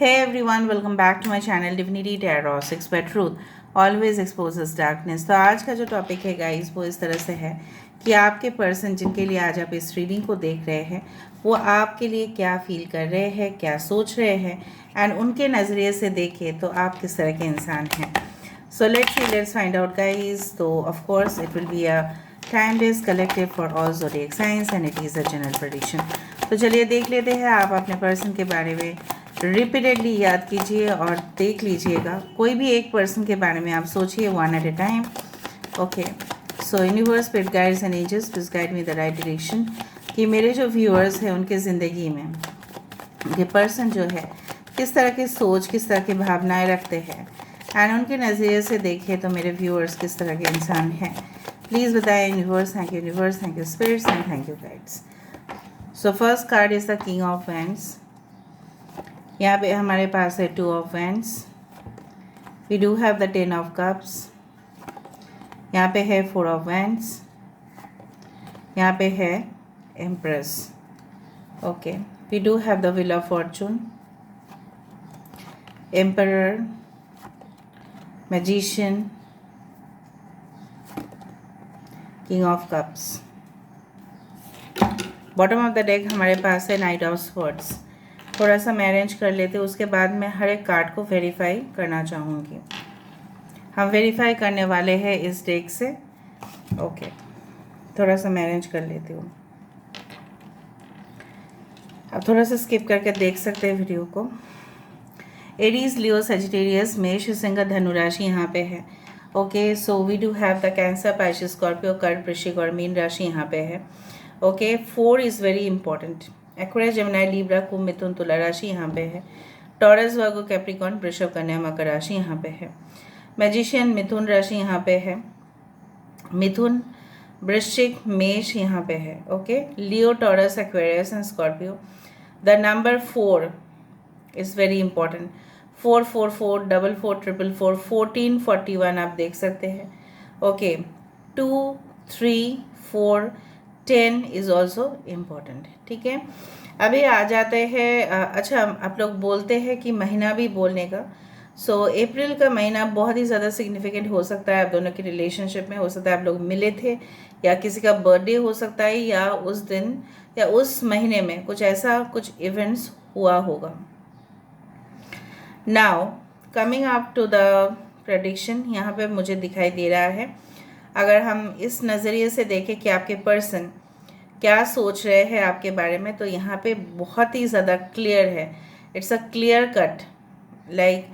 Hey everyone, welcome back to my channel Divinity Tarot 6 by Truth always exposes darkness। तो आज का जो topic है गाइस वो इस तरह से है कि आपके पर्सन जिनके लिए आज आप इस रीडिंग को देख रहे हैं वो आपके लिए क्या फील कर रहे हैं, क्या सोच रहे हैं एंड उनके नज़रिए से देखें तो आप किस तरह के इंसान हैं। So let's find out guys. तो of course it will be a time based collective for all zodiac science and it is a general prediction. तो चलिए देख लेते हैं। आप अपने पर्सन के बारे में रिपीटेडली याद कीजिए और देख लीजिएगा। कोई भी एक पर्सन के बारे में आप सोचिए one at a time. Okay, so universe, spirit guides and angels please guide me the right direction कि मेरे जो व्यूअर्स हैं उनके ज़िंदगी में ये पर्सन जो है किस तरह की सोच, किस तरह की भावनाएं रखते हैं एंड उनके नज़रिए से देखें तो मेरे व्यूअर्स किस तरह के इंसान हैं। प्लीज़ बताएं universe. Thank you spirits and thank you guides. So first card is the king of wands. यहाँ पे हमारे पास है 2 of wands. We do have the 10 of cups. यहाँ पे है 4 ऑफ वैंड्स। यहाँ पे है empress. Okay, we do have the wheel of fortune, emperor, magician, king of cups. Bottom of the deck हमारे पास है नाइट ऑफ स्वॉर्ड्स। थोड़ा सा मैं अरेंज कर लेते, उसके बाद मैं हर एक कार्ड को वेरीफाई करना चाहूँगी। हम वेरीफाई करने वाले हैं इस डेक से। ओके, थोड़ा सा मैं अरेंज कर लेती हूँ। आप थोड़ा सा स्किप करके देख सकते हैं वीडियो को। एरीज, लियो, सजिटेरियस, मेष, सिंह, धनु राशि यहाँ पे है। Okay, so we do have the Cancer, Pisces, Scorpio, कर्क, वृश्चिक और मीन राशि यहाँ पे है। Okay, 4 is very important. Aquarius, Gemini, Libra, कुंभ, मिथुन, तुला राशि यहाँ पे है। टॉरस, वर्गो, कैप्रिकॉर्न, वृषभ, कन्या, मकर राशि यहाँ पे है। मैजिशियन, मिथुन राशि यहाँ पे है। मिथुन, वृश्चिक, मेष यहाँ पे है। Okay, Leo, taurus, Aquarius and Scorpio. The number 4 is very important. 4 4 4 4 4 4 4 14 41 आप देख सकते हैं। Okay, 2 3 4 10 is also important. ठीक है, अभी आ जाते हैं। अच्छा, आप लोग बोलते हैं कि महीना भी बोलने का। सो अप्रैल का महीना बहुत ही ज़्यादा सिग्निफिकेंट हो सकता है आप दोनों के रिलेशनशिप में। हो सकता है आप लोग मिले थे या किसी का बर्थडे हो सकता है या उस दिन या उस महीने में कुछ इवेंट्स हुआ होगा। Now coming up to the prediction, यहाँ पे मुझे दिखाई दे रहा है अगर हम इस नज़रिए से देखें कि आपके पर्सन क्या सोच रहे हैं आपके बारे में, तो यहाँ पे बहुत ही ज़्यादा क्लियर है। It's a clear cut. Like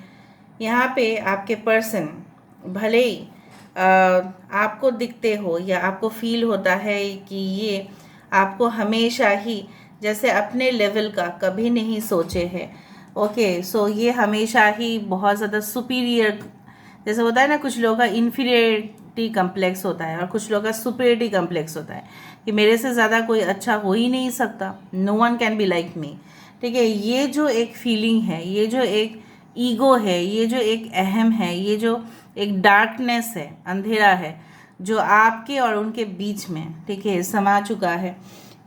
यहाँ पे आपके पर्सन भले ही आपको दिखते हो या आपको फील होता है कि ये आपको हमेशा ही जैसे अपने लेवल का कभी नहीं सोचे हैं। ओके, सो ये हमेशा ही बहुत ज़्यादा सुपीरियर, जैसे होता है ना, कुछ लोगों का इन्फीरियरिटी कम्प्लेक्स होता है और कुछ लोगों का सुपीरियरिटी कम्प्लेक्स होता है कि मेरे से ज़्यादा कोई अच्छा हो ही नहीं सकता। No one can be like me. ठीक है, ये जो एक फीलिंग है, ये जो एक ईगो है, ये जो एक अहम है, ये जो एक डार्कनेस है, अंधेरा है जो आपके और उनके बीच में, ठीक है, समा चुका है,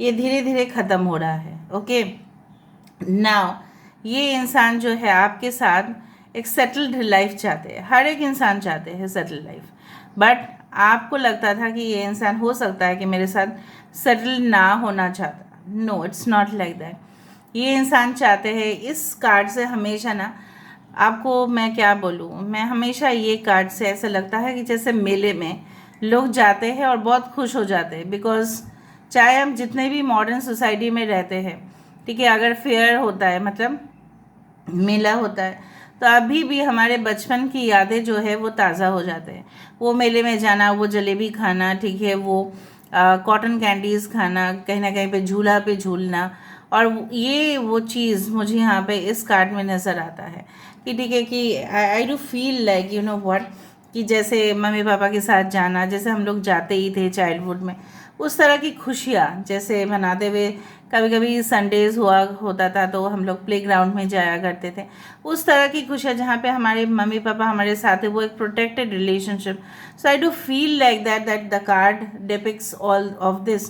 ये धीरे धीरे ख़त्म हो रहा है। ओके, नाउ ये इंसान जो है आपके साथ एक सेटल्ड लाइफ चाहते हैं। हर एक इंसान चाहते हैं सेटल्ड लाइफ, बट आपको लगता था कि ये इंसान हो सकता है कि मेरे साथ सेटल ना होना चाहता। No, it's not like that. ये इंसान चाहते हैं। इस कार्ड से हमेशा ना, आपको मैं क्या बोलूँ, मैं हमेशा ये कार्ड से ऐसा लगता है कि जैसे मेले में लोग जाते हैं और बहुत खुश हो जाते हैं। बिकॉज चाहे हम जितने भी मॉडर्न सोसाइटी में रहते हैं, ठीक है, अगर फेयर होता है, मतलब मेला होता है, तो अभी भी हमारे बचपन की यादें जो है वो ताज़ा हो जाते हैं। वो मेले में जाना, वो जलेबी खाना, ठीक है, वो कॉटन कैंडीज़ खाना, कहीं ना कहीं पे झूला पे झूलना, और ये वो चीज़ मुझे यहाँ पे इस कार्ड में नज़र आता है कि ठीक है कि I do feel like you know what, कि जैसे मम्मी पापा के साथ जाना, जैसे हम लोग जाते ही थे चाइल्डहुड में, उस तरह की खुशियाँ जैसे मनाते हुए। कभी कभी संडेज़ होता था तो हम लोग प्लेग्राउंड में जाया करते थे। उस तरह की खुशियाँ जहाँ पे हमारे मम्मी पापा हमारे साथ है, वो एक protected relationship. So I do feel like that the card depicts all of this,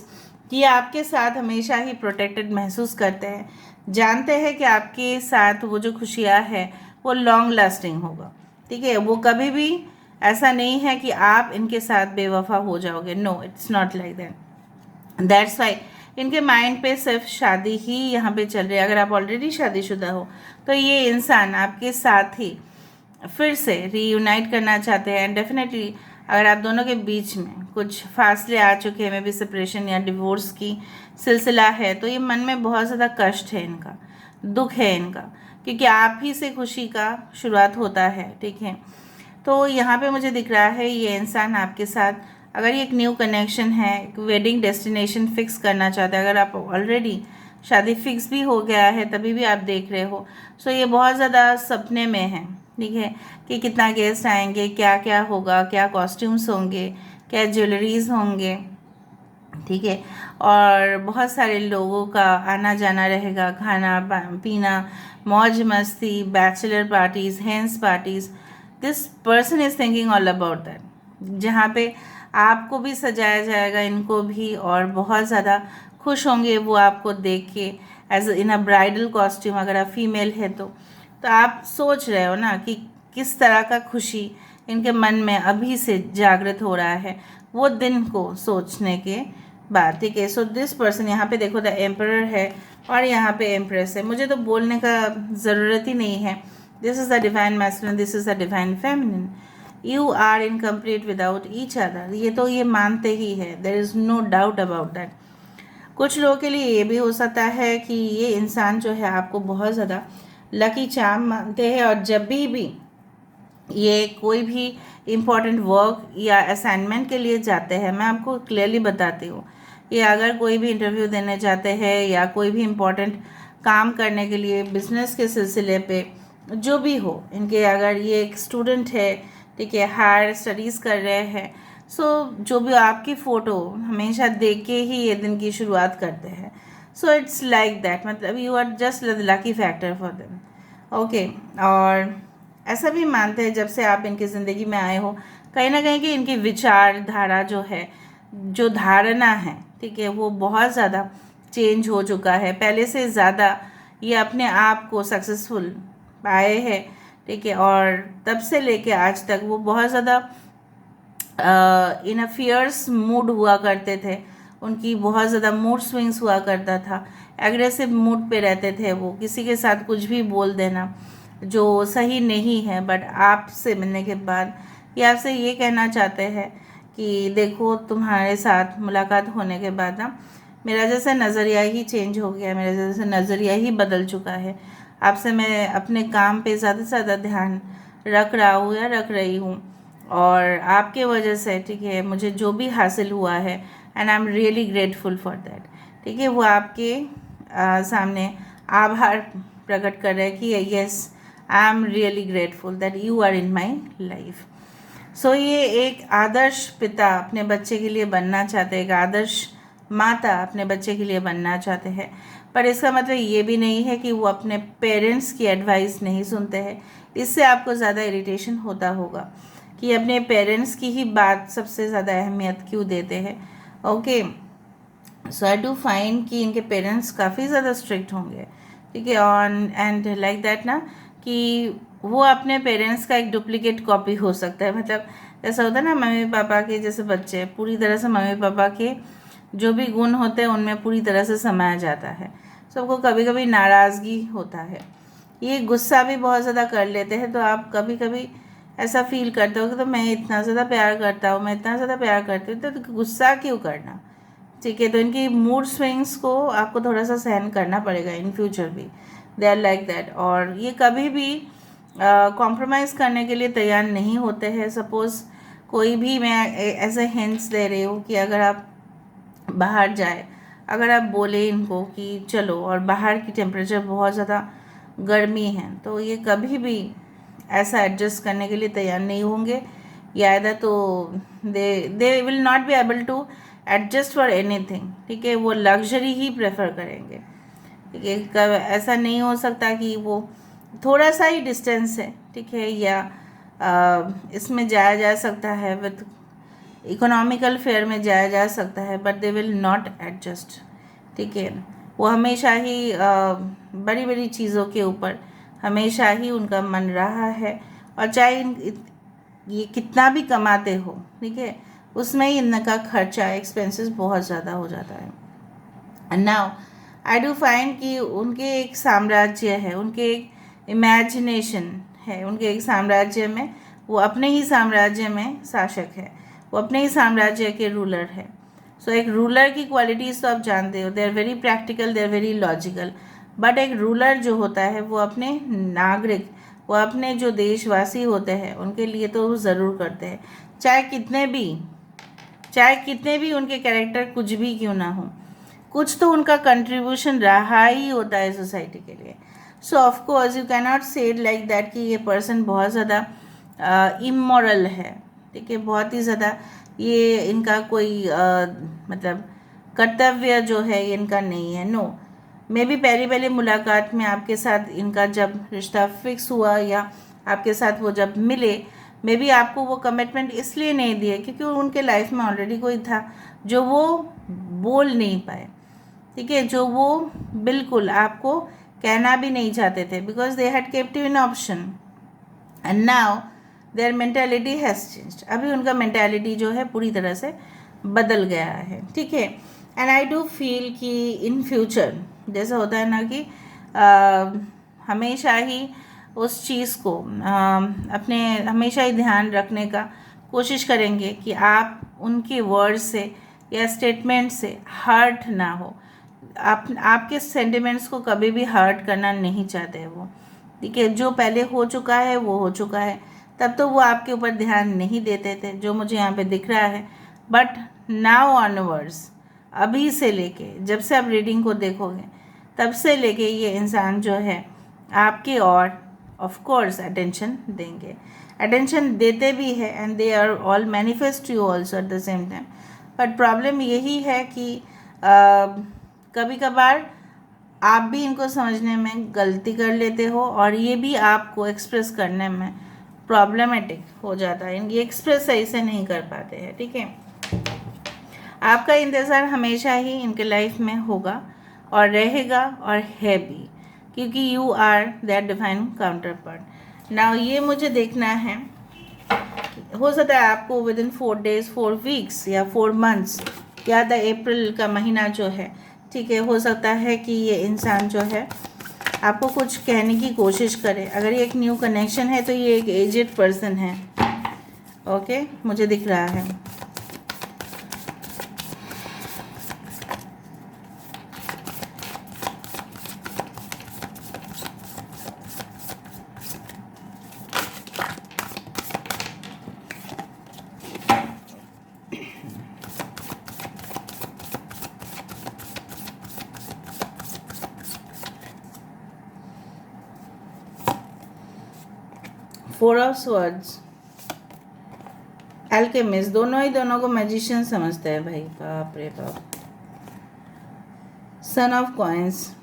कि आपके साथ हमेशा ही प्रोटेक्टेड महसूस करते हैं। जानते हैं कि आपके साथ वो जो खुशियाँ है वो लॉन्ग लास्टिंग होगा, ठीक है। वो कभी भी ऐसा नहीं है कि आप इनके साथ बेवफा हो जाओगे, no, it's not like that. That's why इनके माइंड पे सिर्फ शादी ही यहाँ पे चल रही है। अगर आप ऑलरेडी शादीशुदा हो तो ये इंसान आपके साथ ही फिर से रीयूनाइट करना चाहते हैं। एंड डेफिनेटली अगर आप दोनों के बीच में कुछ फासले आ चुके हैं, मे बी सेपरेशन या डिवोर्स की सिलसिला है, तो ये मन में बहुत ज़्यादा कष्ट है इनका, दुख है इनका, क्योंकि आप ही से खुशी का शुरुआत होता है, ठीक है। तो यहाँ पे मुझे दिख रहा है ये इंसान आपके साथ, अगर ये एक न्यू कनेक्शन है, एक वेडिंग डेस्टिनेशन फिक्स करना चाहते हैं, अगर आप ऑलरेडी शादी फिक्स भी हो गया है तभी भी आप देख रहे हो, सो ये बहुत ज़्यादा सपने में है, ठीक है, कि कितना गेस्ट आएंगे, क्या क्या होगा, क्या कॉस्ट्यूम्स होंगे, क्या ज्वेलरीज होंगे, ठीक है, और बहुत सारे लोगों का आना जाना रहेगा, खाना पीना, मौज मस्ती, bachelor parties, hence parties. This person is thinking all about that, जहाँ पे आपको भी सजाया जाएगा, इनको भी, और बहुत ज़्यादा खुश होंगे वो आपको देख के as in a bridal costume. अगर आप फीमेल है तो आप सोच रहे हो ना कि किस तरह का खुशी इनके मन में अभी से जागृत हो रहा है वो दिन को सोचने के बाद, ठीक है। सो दिस पर्सन, यहाँ पे देखो द एम्परर है और यहाँ पे एम्प्रेस है। मुझे तो बोलने का ज़रूरत ही नहीं है। This is the divine masculine, this is the divine feminine. You are incomplete without each other, ये तो ये मानते ही है, there is no doubt about that. कुछ लोगों के लिए ये भी हो सकता है कि ये इंसान जो है आपको बहुत ज़्यादा लकी चार्म मानते हैं, और जब भी ये कोई भी इम्पॉर्टेंट वर्क या असाइनमेंट के लिए जाते हैं, मैं आपको क्लियरली बताती हूँ, ये अगर कोई भी इंटरव्यू देने जाते हैं या कोई भी इम्पॉर्टेंट काम करने के लिए बिजनेस के सिलसिले पे जो भी हो, इनके अगर ये एक स्टूडेंट है, ठीक है, हायर स्टडीज़ कर रहे हैं, सो जो भी आपकी फ़ोटो हमेशा देख के ही ये दिन की शुरुआत करते हैं। सो इट्स लाइक दैट, मतलब you are just lucky factor for them, okay. और ऐसा भी मानते हैं जब से आप इनकी ज़िंदगी में आए हो, कहीं ना कहीं कि इनकी विचारधारा जो है, जो धारणा है, ठीक है, वो बहुत ज़्यादा चेंज हो चुका है। पहले से ज़्यादा ये अपने आप को सक्सेसफुल पाए हैं, ठीक है, और तब से लेके आज तक वो बहुत ज़्यादा इन अ फियर्स मूड हुआ करते थे। उनकी बहुत ज़्यादा मूड स्विंग्स हुआ करता था, एग्रेसिव मूड पे रहते थे वो, किसी के साथ कुछ भी बोल देना जो सही नहीं है। बट आपसे मिलने के बाद ये आपसे ये कहना चाहते हैं कि देखो, तुम्हारे साथ मुलाकात होने के बाद ना मेरा जैसा नज़रिया ही चेंज हो गया, मेरा जैसा नज़रिया ही बदल चुका है। आपसे मैं अपने काम पे ज़्यादा से ज़्यादा ध्यान रख रहा हूँ या रख रही हूँ, और आपके वजह से, ठीक है, मुझे जो भी हासिल हुआ है, and I am really grateful for that, ठीक है। वो आपके सामने आभार प्रकट कर रहे हैं कि yes, I am really grateful that you are in my life. So ये एक आदर्श पिता अपने बच्चे के लिए बनना चाहते हैं, एक आदर्श माता अपने बच्चे के लिए बनना चाहते हैं, पर इसका मतलब ये भी नहीं है कि वो अपने पेरेंट्स की एडवाइस नहीं सुनते हैं। इससे आपको ज़्यादा इरिटेशन होता होगा कि अपने पेरेंट्स की ही बात सबसे ज़्यादा अहमियत क्यों देते हैं, okay. So I do find कि इनके पेरेंट्स काफ़ी ज़्यादा स्ट्रिक्ट होंगे, ठीक है, ऑन एंड लाइक दैट ना, कि वो अपने पेरेंट्स का एक डुप्लीकेट कॉपी हो सकता है। मतलब ऐसा होता है ना, मम्मी पापा के जैसे बच्चे पूरी तरह से मम्मी पापा के जो भी गुण होते हैं उनमें पूरी तरह से समाया जाता है। सबको कभी कभी नाराज़गी होता है, ये गुस्सा भी बहुत ज़्यादा कर लेते हैं। तो आप कभी कभी ऐसा फील करते हो कि तो मैं इतना ज़्यादा प्यार करता हूँ, मैं इतना ज़्यादा प्यार करती हूँ, तो गुस्सा क्यों करना, ठीक है। तो इनकी मूड स्विंग्स को आपको थोड़ा सा सहन करना पड़ेगा इन फ्यूचर भी, दे आर लाइक दैट। और ये कभी भी कॉम्प्रोमाइज़ करने के लिए तैयार नहीं होते हैं। सपोज़ कोई भी, मैं ऐसे हिंट्स दे रही हूँ कि अगर आप बाहर जाए, अगर आप बोले इनको कि चलो, और बाहर की टेम्परेचर बहुत ज़्यादा गर्मी है, तो ये कभी भी ऐसा एडजस्ट करने के लिए तैयार नहीं होंगे, या इधर तो they will not be able to adjust for anything, ठीक है। वो लग्जरी ही प्रेफर करेंगे, ठीक है। कब ऐसा नहीं हो सकता कि वो थोड़ा सा ही डिस्टेंस है, ठीक है, या इसमें जाया जा सकता है, विद इकोनॉमिकल फेयर में जाया जा सकता है, but they will not adjust, ठीक है। वो हमेशा ही बड़ी बड़ी चीज़ों के ऊपर हमेशा ही उनका मन रहा है, और चाहे ये कितना भी कमाते हो, ठीक है, उसमें ही इनका खर्चा एक्सपेंसेस बहुत ज़्यादा हो जाता है। And now I do find कि उनके एक साम्राज्य है, उनके एक इमेजिनेशन है, उनके एक साम्राज्य में वो अपने ही साम्राज्य में शासक है, वो अपने ही साम्राज्य के रूलर है। सो एक रूलर की क्वालिटीज़ तो आप जानते हो, they are very practical, they are very logical. But एक रूलर जो होता है वो अपने नागरिक, वो अपने जो देशवासी होते हैं उनके लिए तो वो ज़रूर करते हैं, चाहे कितने भी उनके कैरेक्टर कुछ भी क्यों ना हो, कुछ तो उनका कंट्रीब्यूशन रहा ही होता है सोसाइटी के लिए। सो of course you can not से लाइक दैट कि ये पर्सन बहुत ज़्यादा इमोरल है, ठीक है, बहुत ही ज़्यादा ये इनका कोई मतलब कर्तव्य जो है ये इनका नहीं है। नो, मे बी पहली पहली मुलाकात में आपके साथ इनका जब रिश्ता फिक्स हुआ या आपके साथ वो जब मिले, मे बी आपको वो कमिटमेंट इसलिए नहीं दिए क्योंकि उनके लाइफ में ऑलरेडी कोई था जो वो बोल नहीं पाए, ठीक है, जो वो बिल्कुल आपको कहना भी नहीं चाहते थे, because they had kept you in option and now their mentality has changed. अभी उनका मेंटालिटी जो है पूरी तरह से बदल गया है, ठीक है। एंड आई डू फील कि इन फ्यूचर जैसा होता है ना कि हमेशा ही उस चीज़ को अपने हमेशा ही ध्यान रखने का कोशिश करेंगे कि आप उनके वर्ड से या स्टेटमेंट से हर्ट ना हो। आपके सेंटिमेंट्स को कभी भी हर्ट करना नहीं चाहते वो, ठीक है। जो पहले हो चुका है वो हो चुका है, तब तो वो आपके ऊपर ध्यान नहीं देते थे, जो मुझे यहाँ पे दिख रहा है। बट नाउ ऑनवर्ड्स, अभी से लेके जब से आप रीडिंग को देखोगे तब से लेके ये इंसान जो है आपके और ऑफ कोर्स अटेंशन देंगे, अटेंशन देते भी है, and they are all manifest you also at the same time. But problem यही है कि कभी कभार आप भी इनको समझने में गलती कर लेते हो, और ये भी आपको एक्सप्रेस करने में प्रॉब्लमेटिक हो जाता है, ये एक्सप्रेस सही से नहीं कर पाते हैं, ठीक है। आपका इंतज़ार हमेशा ही इनके लाइफ में होगा और रहेगा और है भी, क्योंकि you are that divine counterpart. Now ये मुझे देखना है, हो सकता है आपको विद इन 4 days 4 weeks या 4 months या द अप्रैल का महीना जो है, ठीक है, हो सकता है कि ये इंसान जो है आपको कुछ कहने की कोशिश करे। अगर ये एक न्यू कनेक्शन है तो ये एक एजेड पर्सन है, ओके, मुझे दिख रहा है। फोर ऑफ स्वर्ड्स, एल्केमिस्ट, दोनों को मैजिशियन समझते हैं भाई, बाप रे बाप। सन ऑफ कॉइन्स,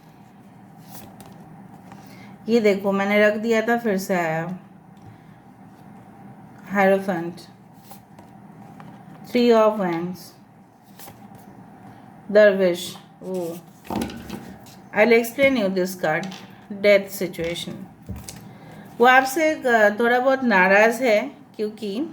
ये देखो मैंने रख दिया था फिर से आया। हायरोफेंट, 3 ऑफ वैंड्स, दरविश। Oh, I will explain you this card, death situation. वो आपसे थोड़ा बहुत नाराज़ है क्योंकि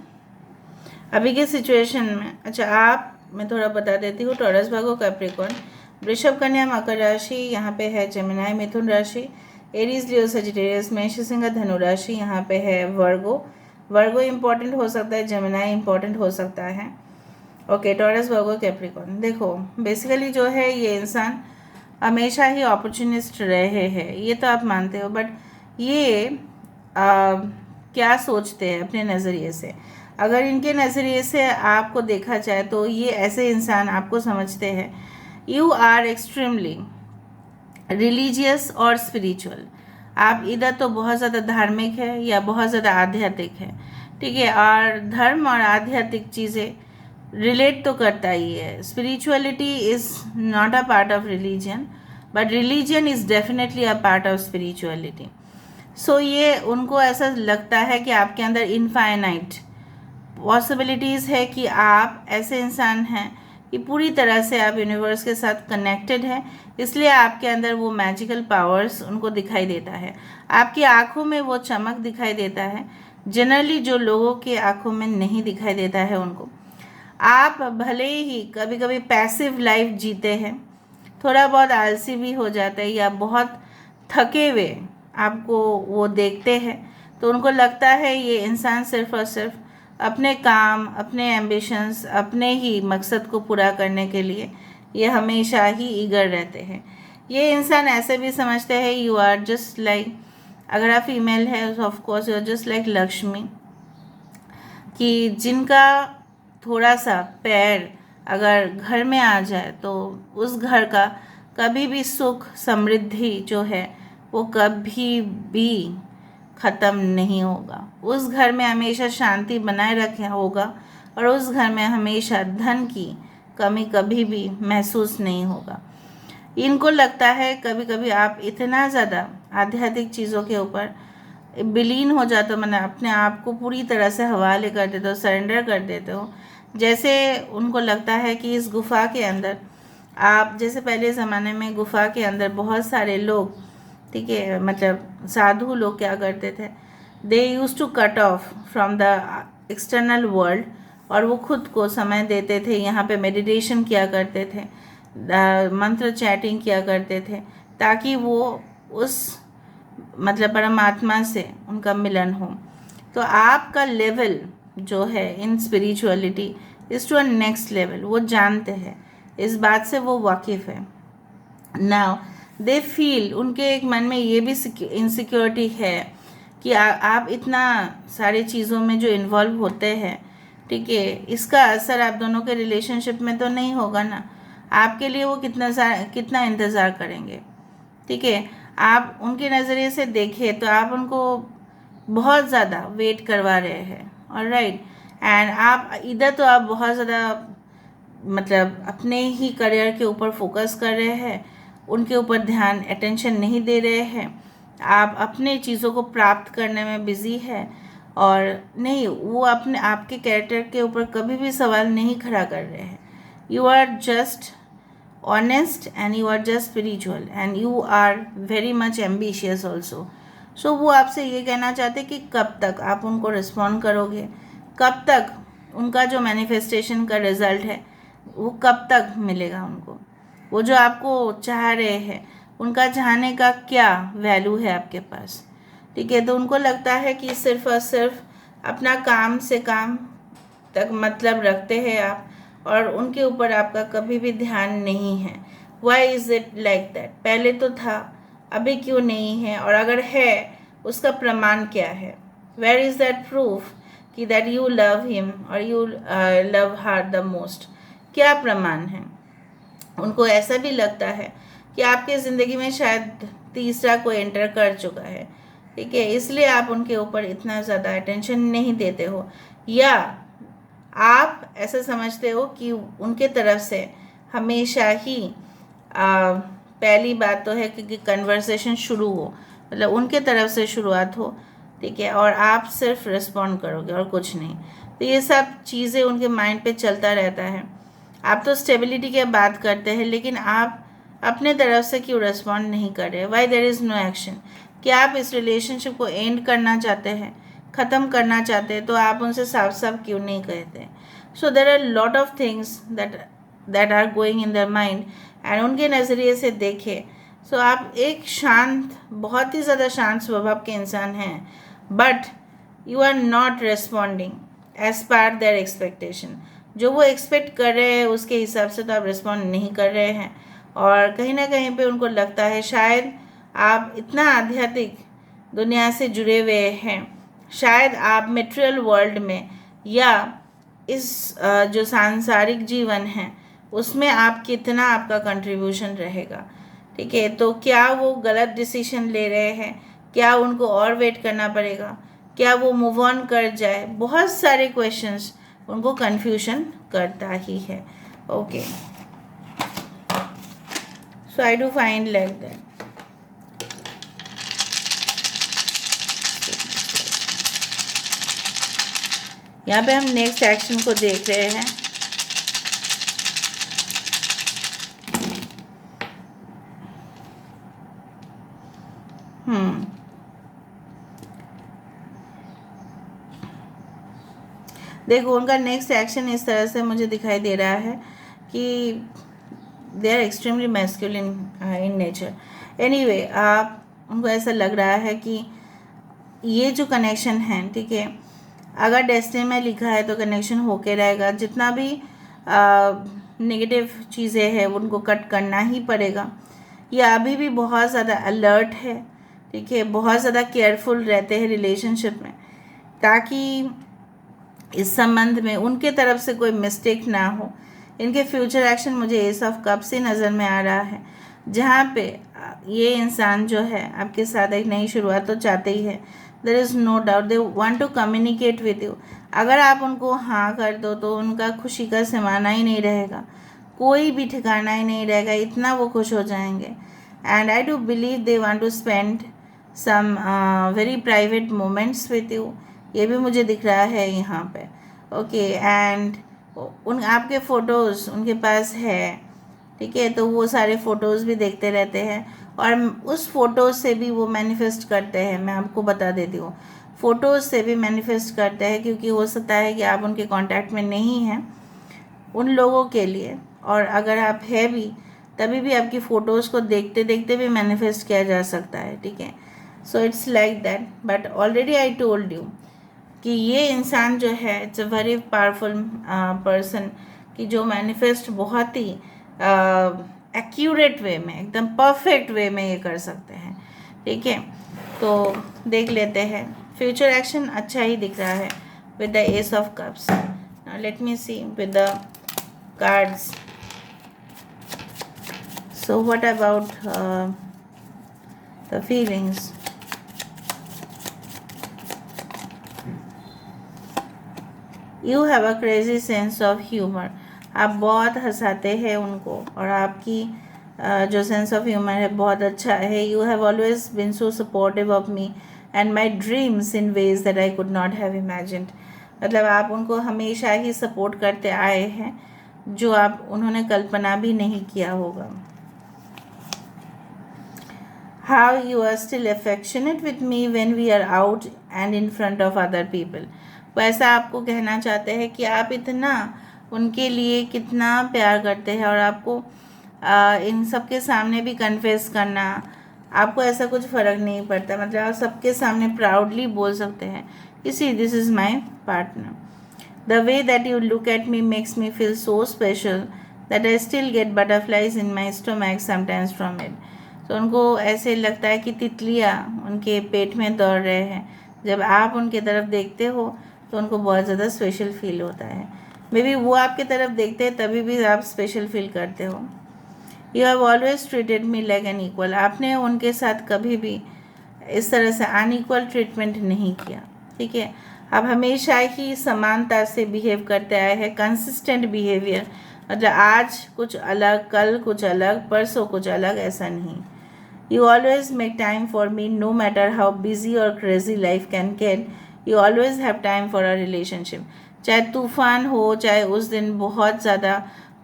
अभी के सिचुएशन में, अच्छा आप, मैं थोड़ा बता देती हूँ। टॉरस, भागो, कैप्रिकॉर्न, वृषभ, कन्या, मकर राशि, यहाँ पे है जेमिनाई, मिथुन राशि, एरीज, लियो, सजिटेरियस, मेष, सिंह, धनु राशि, यहाँ पे है वर्गो इम्पॉर्टेंट हो सकता है, जेमिनाई इम्पॉर्टेंट हो सकता है, ओके। टॉरस, भागो, कैप्रिकॉर्न। देखो बेसिकली जो है ये इंसान हमेशा ही अपॉर्चुनिस्ट रहे हैं, ये तो आप मानते हो, बट ये क्या सोचते हैं अपने नज़रिए से, अगर इनके नज़रिए से आपको देखा जाए तो ये ऐसे इंसान आपको समझते हैं, यू आर एक्सट्रीमली रिलीजियस और स्पिरिचुअल। आप इधर तो बहुत ज़्यादा धार्मिक है या बहुत ज़्यादा आध्यात्मिक है, ठीक है, और धर्म और आध्यात्मिक चीज़ें रिलेट तो करता ही है। Spirituality is not a part of religion, but religion is definitely a part of spirituality. So ये उनको ऐसा लगता है कि आपके अंदर इनफाइनाइट पॉसिबिलिटीज़ है कि आप ऐसे इंसान हैं कि पूरी तरह से आप यूनिवर्स के साथ कनेक्टेड हैं, इसलिए आपके अंदर वो मैजिकल पावर्स उनको दिखाई देता है। आपकी आंखों में वो चमक दिखाई देता है, जनरली जो लोगों की आंखों में नहीं दिखाई देता है उनको। आप भले ही कभी कभी पैसिव लाइफ जीते हैं, थोड़ा बहुत आलसी भी हो जाता है या बहुत थके हुए आपको वो देखते हैं, तो उनको लगता है ये इंसान सिर्फ़ और सिर्फ अपने काम, अपने एम्बिशंस, अपने ही मकसद को पूरा करने के लिए ये हमेशा ही ईगर रहते हैं। ये इंसान ऐसे भी समझते हैं यू आर जस्ट लाइक, अगर आप फीमेल है of course you are just like Lakshmi, कि जिनका थोड़ा सा पैर अगर घर में आ जाए तो उस घर का कभी भी सुख समृद्धि जो है वो कभी भी ख़त्म नहीं होगा। उस घर में हमेशा शांति बनाए रखा होगा और उस घर में हमेशा धन की कमी कभी भी महसूस नहीं होगा। इनको लगता है कभी कभी आप इतना ज़्यादा आध्यात्मिक चीज़ों के ऊपर विलीन हो जाते हो, मैंने अपने आप को पूरी तरह से हवाले कर देते हो, सरेंडर कर देते हो। जैसे उनको लगता है कि इस गुफा के अंदर आप, जैसे पहले ज़माने में गुफा के अंदर बहुत सारे लोग, ठीक है, मतलब साधु लोग क्या करते थे, they used to cut off from the external world और वो खुद को समय देते थे, यहाँ पे मेडिटेशन किया करते थे, मंत्र चैटिंग किया करते थे, ताकि वो उस मतलब परमात्मा से उनका मिलन हो। तो आपका लेवल जो है in spirituality is to a next level, वो जानते हैं, इस बात से वो वाकिफ़ है। नाउ दे फील, उनके एक मन में ये भी इनसिक्योरिटी है कि आप इतना सारी चीज़ों में जो इन्वॉल्व होते हैं, ठीक है, इसका असर आप दोनों के रिलेशनशिप में तो नहीं होगा ना। आपके लिए वो कितना इंतज़ार करेंगे, ठीक है। आप उनके नज़रिए से देखें तो आप उनको बहुत ज़्यादा वेट करवा रहे हैं, ऑलराइट। एंड आप इधर तो आप बहुत ज़्यादा मतलब अपने ही करियर के ऊपर फोकस कर रहे हैं, उनके ऊपर ध्यान अटेंशन नहीं दे रहे हैं, आप अपने चीज़ों को प्राप्त करने में बिज़ी है और नहीं, वो अपने आपके कैरेक्टर के ऊपर कभी भी सवाल नहीं खड़ा कर रहे हैं। You are just honest and you are just spiritual and you are very much ambitious also. So वो आपसे ये कहना चाहते कि कब तक आप उनको रिस्पॉन्ड करोगे, कब तक उनका जो मैनिफेस्टेशन का रिज़ल्ट है वो कब तक मिलेगा उनको, वो जो आपको चाह रहे हैं उनका चाहने का क्या वैल्यू है आपके पास, ठीक है। तो उनको लगता है कि सिर्फ और सिर्फ अपना काम से काम तक मतलब रखते हैं आप और उनके ऊपर आपका कभी भी ध्यान नहीं है। Why is it like that? पहले तो था, अभी क्यों नहीं है? और अगर है उसका प्रमाण क्या है? वेयर इज़ दैट प्रूफ कि दैट यू लव हिम और you love her the most? क्या प्रमाण है? उनको ऐसा भी लगता है कि आपके ज़िंदगी में शायद तीसरा कोई एंटर कर चुका है, ठीक है, इसलिए आप उनके ऊपर इतना ज़्यादा अटेंशन नहीं देते हो, या आप ऐसा समझते हो कि उनके तरफ से हमेशा ही पहली बात तो है कि कन्वर्सेशन शुरू हो, मतलब उनके तरफ से शुरुआत हो, ठीक है, और आप सिर्फ रिस्पॉन्ड करोगे और कुछ नहीं। तो ये सब चीज़ें उनके माइंड पे चलता रहता है। आप तो स्टेबिलिटी की बात करते हैं, लेकिन आप अपने तरफ से क्यों रिस्पॉन्ड नहीं कर रहे? Why there is no action? क्या आप इस रिलेशनशिप को एंड करना चाहते हैं, ख़त्म करना चाहते हैं, तो आप उनसे साफ साफ क्यों नहीं कहते? So there are lot of things that are going in their mind and उनके नज़रिए से देखें सो आप एक शांत, बहुत ही ज़्यादा शांत स्वभाव के इंसान हैं, but you are not responding as per their expectation. जो वो एक्सपेक्ट कर रहे हैं उसके हिसाब से तो आप रिस्पॉन्ड नहीं कर रहे हैं, और कहीं ना कहीं पे उनको लगता है शायद आप इतना आध्यात्मिक दुनिया से जुड़े हुए हैं, शायद आप मेटेरियल वर्ल्ड में या इस जो सांसारिक जीवन है उसमें आप कितना आपका कंट्रीब्यूशन रहेगा, ठीक है। तो क्या वो गलत डिसीजन ले रहे हैं? क्या उनको और वेट करना पड़ेगा? क्या वो मूव ऑन कर जाए? बहुत सारे क्वेश्चंस उनको कन्फ्यूजन करता ही है। Okay, so I do find like that. यहाँ पे हम नेक्स्ट एक्शन को देख रहे हैं। देखो उनका नेक्स्ट एक्शन इस तरह से मुझे दिखाई दे रहा है कि they are extremely masculine in nature. Anyway, आप उनको ऐसा लग रहा है कि ये जो कनेक्शन है, ठीक है, अगर डेस्टिनी में लिखा है तो कनेक्शन होके रहेगा। जितना भी नेगेटिव चीज़ें हैं उनको कट करना ही पड़ेगा। ये अभी भी बहुत ज़्यादा अलर्ट है, ठीक है, बहुत ज़्यादा केयरफुल रहते हैं रिलेशनशिप में, ताकि इस संबंध में उनके तरफ से कोई मिस्टेक ना हो। इनके फ्यूचर एक्शन मुझे एस ऑफ कप से नज़र में आ रहा है, जहाँ पे ये इंसान जो है आपके साथ एक नई शुरुआत तो चाहते ही है। There is no doubt they want to communicate with you. अगर आप उनको हाँ कर दो तो उनका खुशी का सिमाना ही नहीं रहेगा, कोई भी ठिकाना ही नहीं रहेगा, इतना वो खुश हो जाएंगे। And I do believe they want to spend some very private moments with you, ये भी मुझे दिख रहा है यहाँ पे। ओके, एंड उन आपके फ़ोटोज़ उनके पास है, ठीक है, तो वो सारे फ़ोटोज़ भी देखते रहते हैं और उस फ़ोटोज़ से भी वो मैनिफेस्ट करते हैं। मैं आपको बता देती हूँ, फ़ोटोज़ से भी मैनिफेस्ट करते हैं, क्योंकि हो सकता है कि आप उनके कांटेक्ट में नहीं हैं उन लोगों के लिए, और अगर आप है भी तभी भी आपकी फ़ोटोज़ को देखते देखते भी मैनिफेस्ट किया जा सकता है, ठीक है। सो it's like that, but already I told you कि ये इंसान जो है it's a very powerful person, कि जो मैनिफेस्ट बहुत ही एक्यूरेट वे में, एकदम परफेक्ट वे में ये कर सकते हैं, ठीक है। तो देख लेते हैं, फ्यूचर एक्शन अच्छा ही दिख रहा है with the ace of cups. Let me see with the cards. So what about the feelings? You have a crazy sense of humour. आप बहुत हंसाते हैं उनको, और आपकी जो सेंस ऑफ ह्यूमर है बहुत अच्छा है। You have always been so supportive of me and my dreams in ways that I could not have imagined. मतलब आप उनको हमेशा ही सपोर्ट करते आए हैं, जो आप उन्होंने कल्पना भी नहीं किया होगा। How you are still affectionate with me when we are out and in front of other people. वो ऐसा आपको कहना चाहते हैं कि आप इतना उनके लिए कितना प्यार करते हैं, और आपको इन सबके सामने भी कन्फेस करना, आपको ऐसा कुछ फ़र्क नहीं पड़ता। मतलब आप सबके सामने प्राउडली बोल सकते हैं कि see this is my partner. The way that you look at me makes me feel so special that I still get butterflies in my stomach sometimes from it. तो उनको ऐसे लगता है कि तितलियाँ उनके पेट में दौड़ रहे हैं। जब आप उनके तरफ देखते हो तो उनको बहुत ज़्यादा स्पेशल फील होता है। मे बी वो आपकी तरफ देखते हैं तभी भी आप स्पेशल फील करते हो। You have always treated me like an equal. आपने उनके साथ कभी भी इस तरह से अनइक्वल ट्रीटमेंट नहीं किया, ठीक है। आप हमेशा ही समानता से बिहेव करते आए हैं, कंसिस्टेंट बिहेवियर। मतलब आज कुछ अलग, कल कुछ अलग, परसों कुछ अलग, ऐसा नहीं। You always make time for me no matter how busy और crazy life can get. You always have time for a relationship. चाहे तूफ़ान हो, चाहे उस दिन बहुत ज़्यादा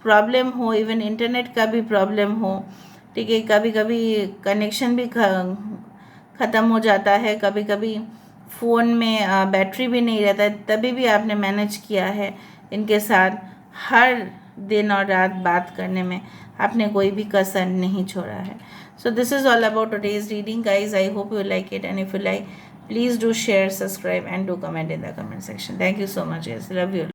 प्रॉब्लम हो, इवन इंटरनेट का भी प्रॉब्लम हो, ठीक है, कभी कभी कनेक्शन भी ख़त्म हो जाता है, कभी कभी फ़ोन में बैटरी भी नहीं रहता है, तभी भी आपने मैनेज किया है इनके साथ। हर दिन और रात बात करने में आपने कोई भी कसर नहीं छोड़ा है। So this is all about today's reading, guys. I hope you like it, and if you like, please do share, subscribe, and do comment in the comment section. Thank you so much, guys. Love you.